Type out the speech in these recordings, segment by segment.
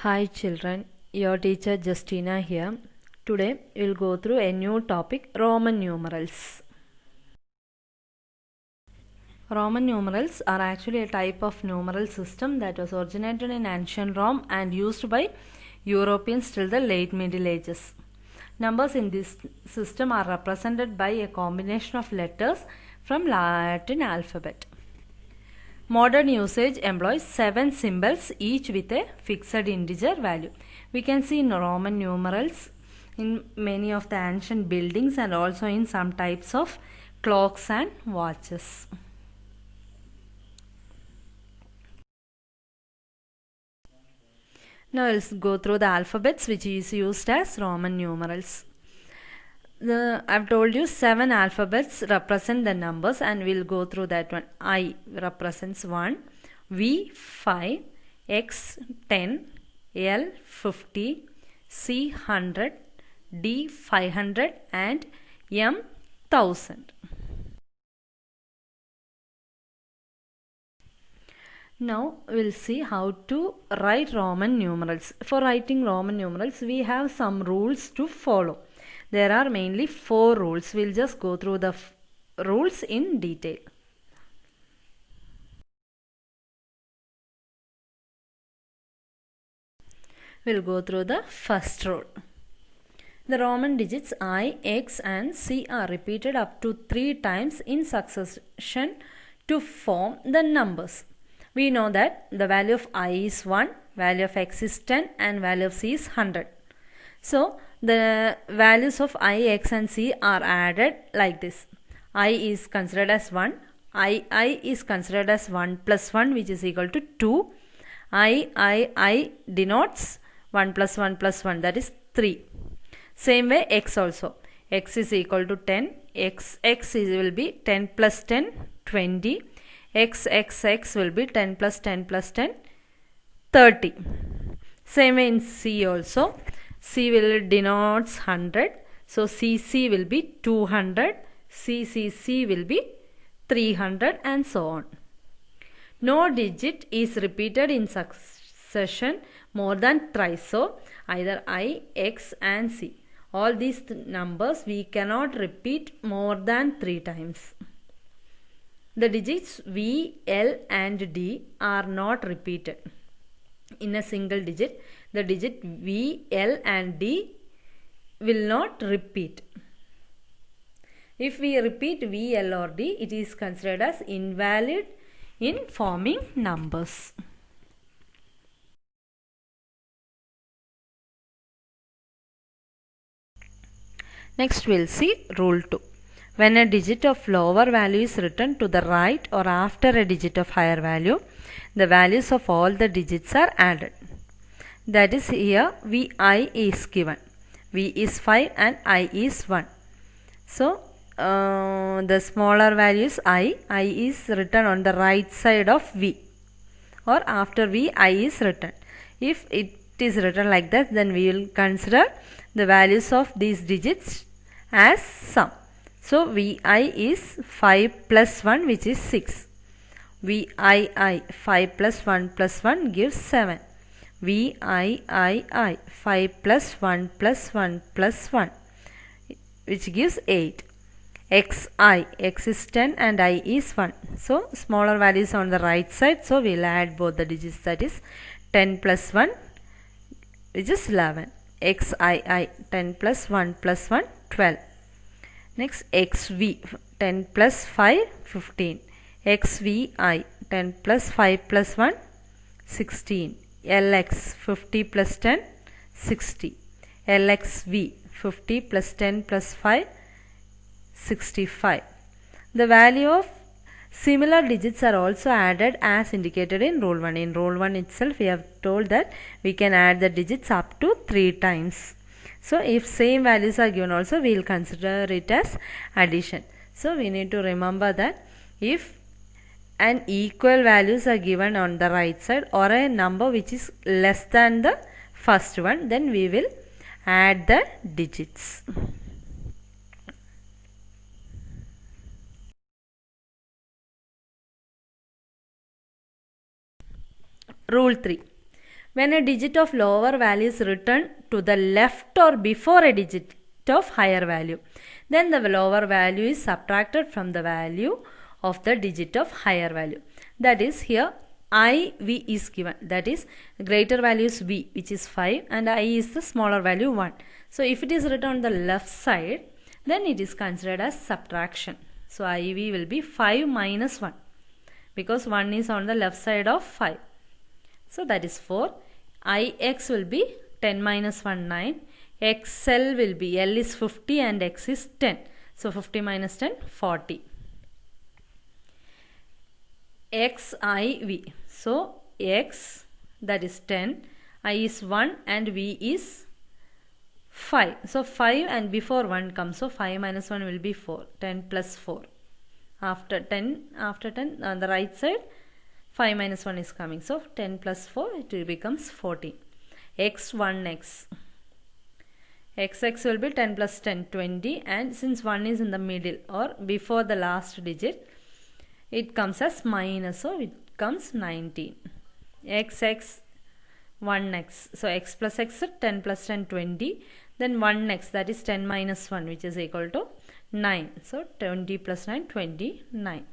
Hi children, your teacher Justina here. Today we'll go through a new topic, Roman numerals. Roman numerals are actually a type of numeral system that was originated in ancient Rome and used by Europeans till the late Middle Ages. Numbers in this system are represented by a combination of letters from Latin alphabet. Modern usage employs 7 symbols, each with a fixed integer value. We can see in Roman numerals in many of the ancient buildings and also in some types of clocks and watches. Now let's go through the alphabets which is used as Roman numerals. I've told you 7 alphabets represent the numbers and we'll go through that one. I represents 1, V 5, X 10, L 50, C 100, D 500 and M 1000. Now we'll see how to write Roman numerals. For writing Roman numerals we have some rules to follow. There are mainly 4 rules. We'll just go through the rules in detail. We'll go through the first rule. The Roman digits I, X and C are repeated up to 3 times in succession to form the numbers. We know that the value of I is 1, value of X is 10 and value of C is 100. So the values of I, X and C are added like this. I is considered as 1. I is considered as 1 plus 1 which is equal to 2. I denotes 1 plus 1 plus 1 that is 3. Same way X also. X is equal to 10. X will be 10 plus 10 20. X will be 10 plus 10 plus 10 30. Same way in C also. C will denotes 100. So CC will be 200. CCC will be 300 and so on. No digit is repeated in succession more than thrice. So either I, X and C. All these numbers we cannot repeat more than 3 times. The digits V, L and D are not repeated. In a single digit, the digit V, L and D will not repeat. If we repeat V, L or D, it is considered as invalid in forming numbers. Next we'll see rule 2. When a digit of lower value is written to the right or after a digit of higher value, the values of all the digits are added. That is, here Vi is given. V is 5 and I is 1. So the smaller value is I is written on the right side of V, or after V I is written. If it is written like that, then we will consider the values of these digits as sum. So Vi is 5 plus 1 which is 6. Vi 5 plus 1 plus 1 gives 7. Vi 5 plus 1 plus 1 plus 1 which gives 8. X is 10 and I is 1. So smaller values on the right side. So we will add both the digits, that is 10 plus 1 which is 11. XII 10 plus 1 plus 1 12. Next XV 10 plus 5 15. XVI 10 plus 5 plus 1 16. LX 50 plus 10 60. LXV 50 plus 10 plus 5 65. The value of similar digits are also added as indicated in rule 1. In rule 1 itself we have told that we can add the digits up to 3 times. So if same values are given also, we will consider it as addition. So we need to remember that if an equal values are given on the right side or a number which is less than the first one, then we will add the digits. Rule 3. when a digit of lower value is written to the left or before a digit of higher value, then the lower value is subtracted from the value of the digit of higher value. That is, here IV is given, that is greater value is V, which is 5, and I is the smaller value 1. So if it is written on the left side, then it is considered as subtraction. So IV will be 5 minus 1, because 1 is on the left side of 5. So that is 4. IX will be 10 minus 1, 9. XL will be, L is 50 and X is 10. So 50 minus 10, 40. XIV. So X, that is 10, I is 1 and V is 5. So 5 and before 1 comes. So 5 minus 1 will be 4. 10 plus 4. After 10 on the right side, 5 minus 1 is coming. So 10 plus 4, it becomes 14. X1X. XX will be 10 plus 10, 20, and since 1 is in the middle or before the last digit, it comes as minus, so it comes 19. XX 1x, so x plus x, 10 plus 10, 20, then 1x, that is 10 minus 1, which is equal to 9. So 20 plus 9, 29.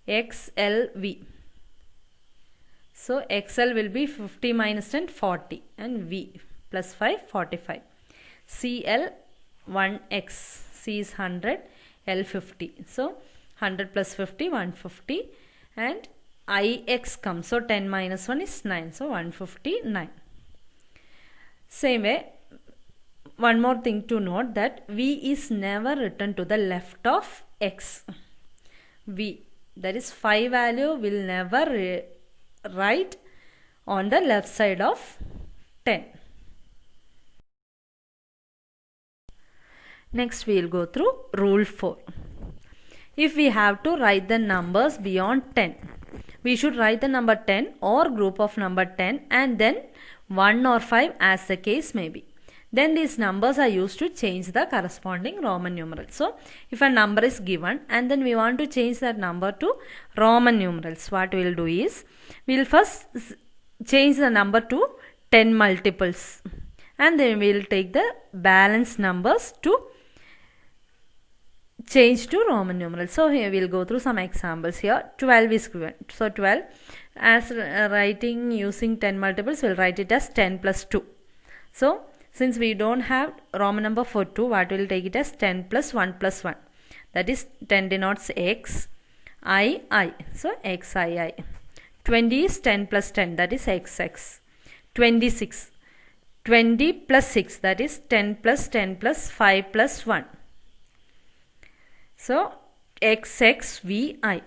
XLV. So XL will be 50 minus 10, 40, and V plus 5, 45. CL 1x, C is 100, L 50. So 100 plus 50, 150, and IX comes. So 10 minus 1 is 9. So 159. Same way, one more thing to note, that V is never written to the left of X. V, that is 5 value, will never write on the left side of 10. Next we will go through rule 4. If we have to write the numbers beyond 10, we should write the number 10 or group of number 10 and then 1 or 5 as the case may be. Then these numbers are used to change the corresponding Roman numerals. So if a number is given and then we want to change that number to Roman numerals, what we will do is, we will first change the number to 10 multiples and then we will take the balanced numbers to change to Roman numerals. So here we will go through some examples. Here 12 is given. So 12, as writing using 10 multiples, we will write it as 10 plus 2. So since we don't have Roman number for 2, what we will take it as 10 plus 1 plus 1. That is 10 denotes X, I. So XII. 20 is 10 plus 10, that is XX. 26. 20 plus 6, that is 10 plus 10 plus 5 plus 1. So XXVI.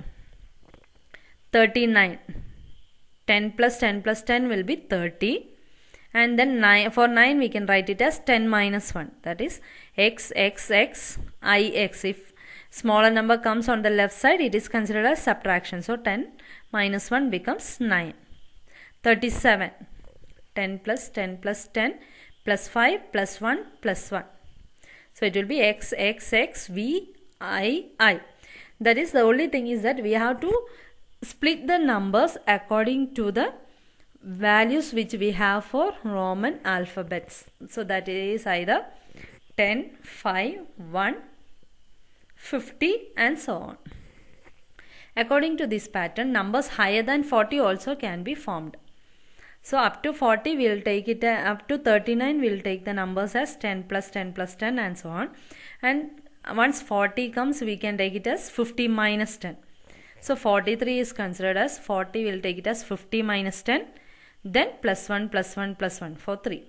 39. 10 plus 10 plus 10 will be 30. And then 9, for 9 we can write it as 10 minus 1. That is XXXIX. If smaller number comes on the left side, it is considered as subtraction. So 10 minus 1 becomes 9. 37. 10 plus 10 plus 10 plus 5 plus 1 plus 1. So it will be XXXVII. That is, the only thing is that we have to split the numbers according to the values which we have for Roman alphabets. So that is either 10, 5, 1, 50 and so on. According to this pattern, numbers higher than 40 also can be formed. So up to 40 we will take it, up to 39 we will take the numbers as 10 plus 10 plus 10 and so on. And once 40 comes, we can take it as 50 minus 10. So 43 is considered as 40, we will take it as 50 minus 10. Then plus 1 plus 1 plus 1 for 3.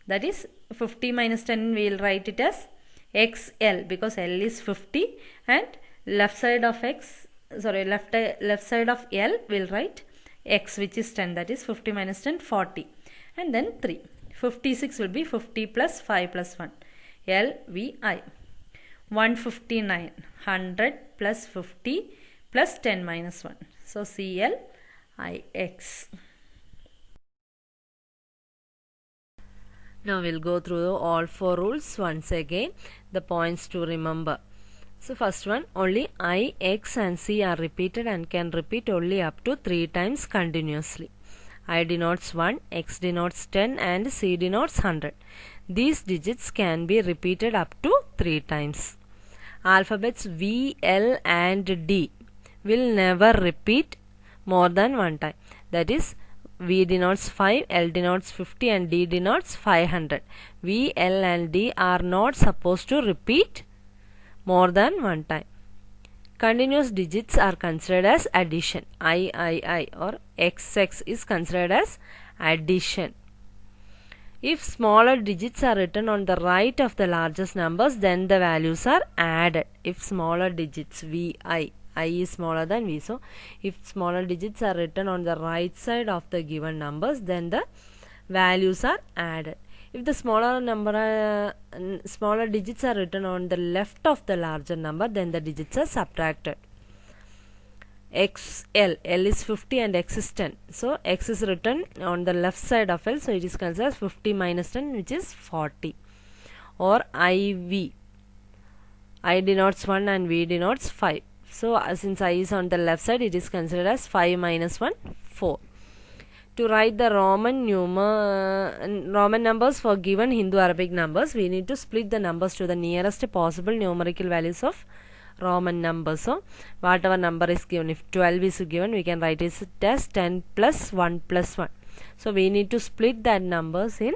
That is 50 minus 10, we will write it as XL, because L is 50 and left side of left side of L will write X, which is 10, that is 50 minus 10, 40, and then 3. 56 will be 50 plus 5 plus 1, LVI. 159, 100 plus 50 plus 10 minus 1, so CLIX. Now we'll go through all 4 rules once again, the points to remember. So first one, only I, X and C are repeated and can repeat only up to 3 times continuously. I denotes 1, X denotes 10 and C denotes 100. These digits can be repeated up to 3 times. Alphabets V, L and D will never repeat more than one time. That is, V denotes 5, L denotes 50 and D denotes 500. V, L and D are not supposed to repeat more than one time. Continuous digits are considered as addition. I or XX is considered as addition. If smaller digits are written on the right of the largest numbers, then the values are added. If smaller digits I is smaller than V, so if smaller digits are written on the right side of the given numbers, then the values are added. If the smaller digits are written on the left of the larger number, then the digits are subtracted. L is 50 and X is 10. So X is written on the left side of L, so it is considered as 50 minus 10, which is 40. Or IV, I denotes 1 and V denotes 5. So since I is on the left side, it is considered as 5 minus 1, 4. To write the Roman numbers for given Hindu Arabic numbers, we need to split the numbers to the nearest possible numerical values of Roman numbers. So whatever number is given, if 12 is given, we can write it as 10 plus 1 plus 1. So we need to split that numbers in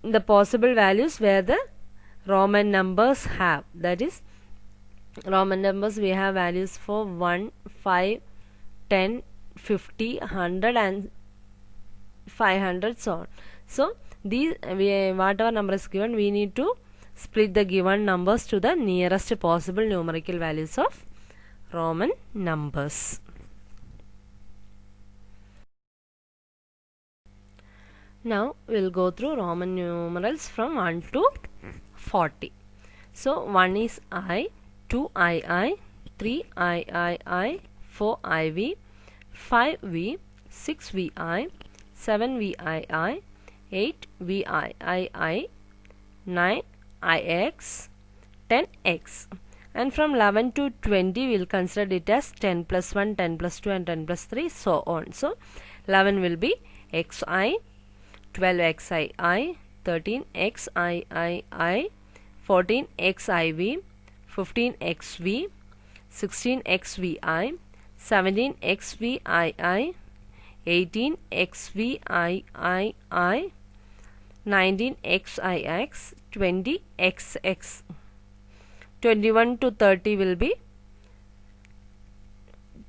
the possible values where the Roman numbers have. That is, Roman numbers we have values for 1, 5, 10, 50, 100 and 500, so on. So these whatever number is given, we need to split the given numbers to the nearest possible numerical values of Roman numbers. Now we will go through Roman numerals from 1 to 40. So 1 is I, 2 II, 3 III, 4 IV, 5 V, 6 VI, 7 VII, 8 VII, 9 IX, 10 X. And from 11 to 20 we will consider it as 10 plus 1, 10 plus 2 and 10 plus 3, so on. So 11 will be XI, 12 XII, 13 XIII, 14 XIV, 15 XV, 16 XVI, 17 XVI, 18 XVI, 19 XIX, 20 XX. 21 to 30 will be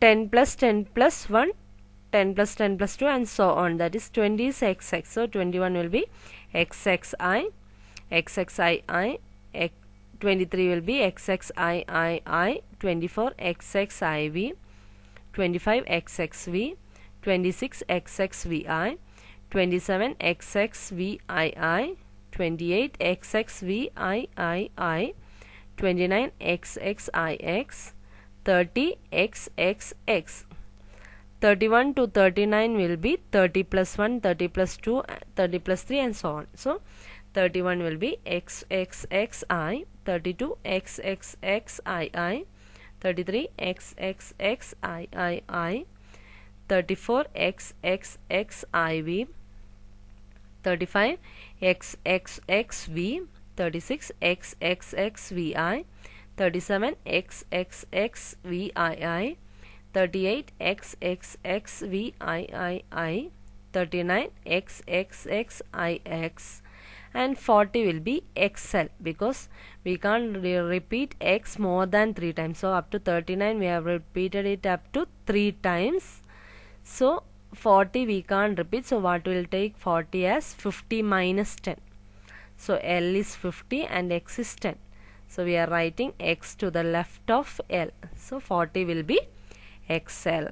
10 plus 10 plus 1, 10 plus 10 plus 2 and so on. That is 20 is XX. So 21 will be XXI, XXII, 23 will be XXIII, 24 XXIV, 25 XXV, 26 XXVI, 27 XXVII, 28 XXVIII, 29 XXIX, 30 XXX. 31 to 39 will be 30 plus 1, 30 plus 2, 30 plus 3 and so on. So 31 will be XXXI, 32 XXXII, 33 XXXII, 34 XXXIV, 35 XXXV, 36 XXXVI, 37 XXXVII, 38 XXXVII, 39 XXXIX, and 40 will be XL, because we can't repeat X more than 3 times. So up to 39 we have repeated it up to 3 times. So 40 we can't repeat. So what will take 40 as 50 minus 10. So L is 50 and X is 10. So we are writing X to the left of L. So 40 will be XL.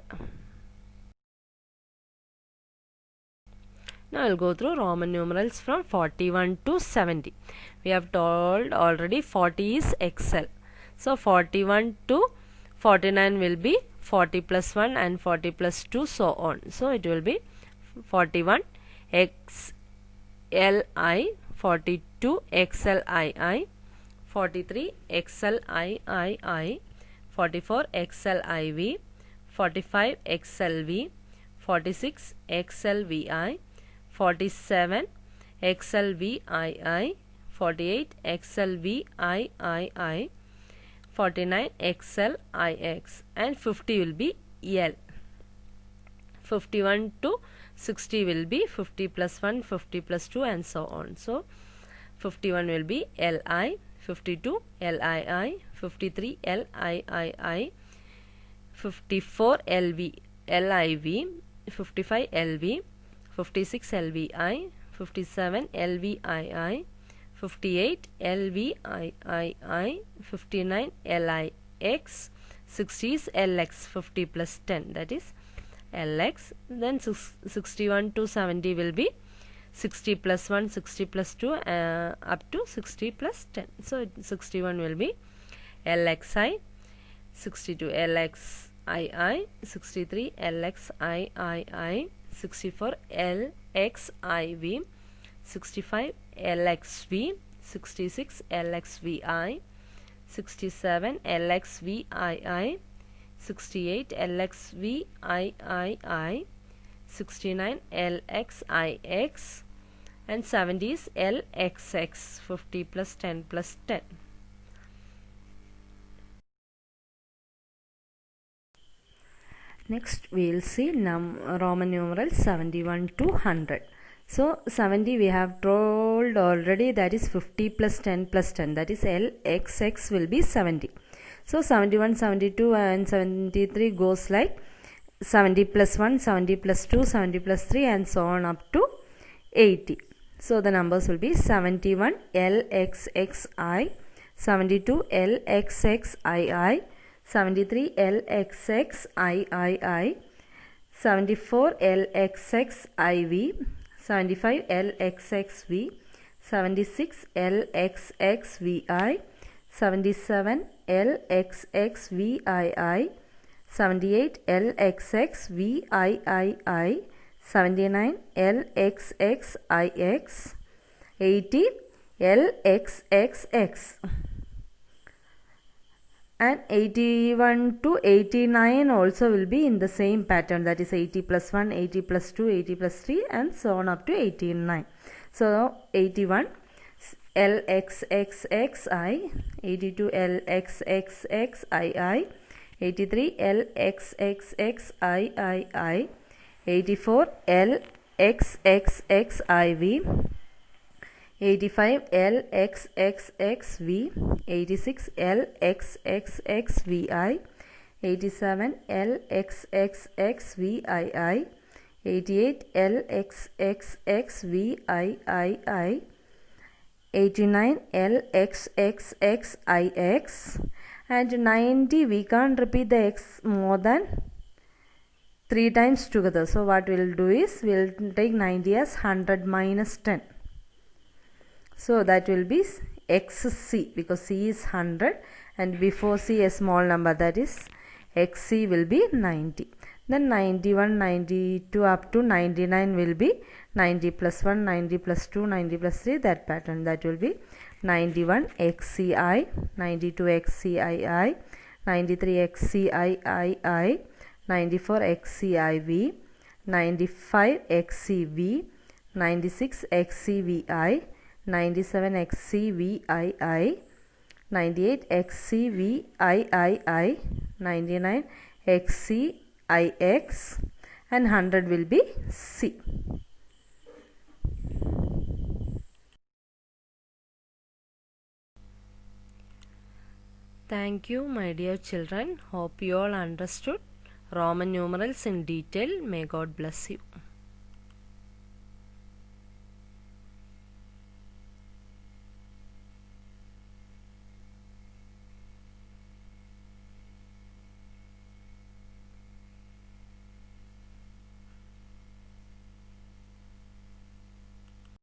Now I will go through Roman numerals from 41 to 70. We have told already 40 is XL. So 41 to 49 will be 40 plus 1 and 40 plus 2, so on. So it will be 41 XLI, 42 XLII, 43 XLIII, 44 XLIV, 45 XLV, 46 XLVI, 47 XLVII, 48 XLVIII, 49 XLIX, and 50 will be L. 51 to 60 will be 50 plus 1, 50 plus 2, and so on. So 51 will be Li, 52 Lii, 53 Liii, 54 LV, LIV, 55 LV, 56 LVI, 57 LVII, 58 LVII, 59 LIX, 60 is LX, 50 plus 10, that is LX. Then 61 to 70 will be 60 plus 1, 60 plus 2, up to 60 plus 10. So 61 will be LXI, 62 LXII, 63 LXIII, 64 LXIV, 65 LXV, 66 LXVI, 67 LXVII, 68 LXVIII, 69 LXIX, and 70 is LXX, 50 plus 10 plus 10. Next we will see Roman numerals 71 to 100. So 70 we have told already, that is 50 plus 10 plus 10, that is LXX will be 70. So 71, 72 and 73 goes like 70 plus 1, 70 plus 2, 70 plus 3, and so on up to 80. So the numbers will be 71 LXXI, 72 LXXII, 73 LXXIII, 74 LXXIV, 75 LXXV, 76 LXXVI, 77 LXXVII, 78 LXXVIII, 79 LXXIX, 80 LXXX, and 81 to 89 also will be in the same pattern, that is 80 plus 1, 80 plus 2, 80 plus 3, and so on up to 89. So 81 LXXXI, 82 LXXXII, 83 LXXXIII, 84 LXXXIV, 85 LXXXV, 86 LXXXVI, 87 LXXXVII, 88 LXXXVIII, 89 LXXXIX, and 90 we can't repeat the X more than 3 times together. So what we'll do is we'll take 90 as 100 minus 10. So that will be XC, because C is 100 and before C a small number, that is XC will be 90. Then 91, 92 up to 99 will be 90 plus 1, 90 plus 2, 90 plus 3, that pattern. That will be 91 XCI, 92 XCII, 93 XCIII, 94 XCIV, 95 XCV, 96 XCVI, 97 XCVII, 98 XCVIII, 99 XCIX, and 100 will be C. Thank you, my dear children. Hope you all understood Roman numerals in detail. May God bless you.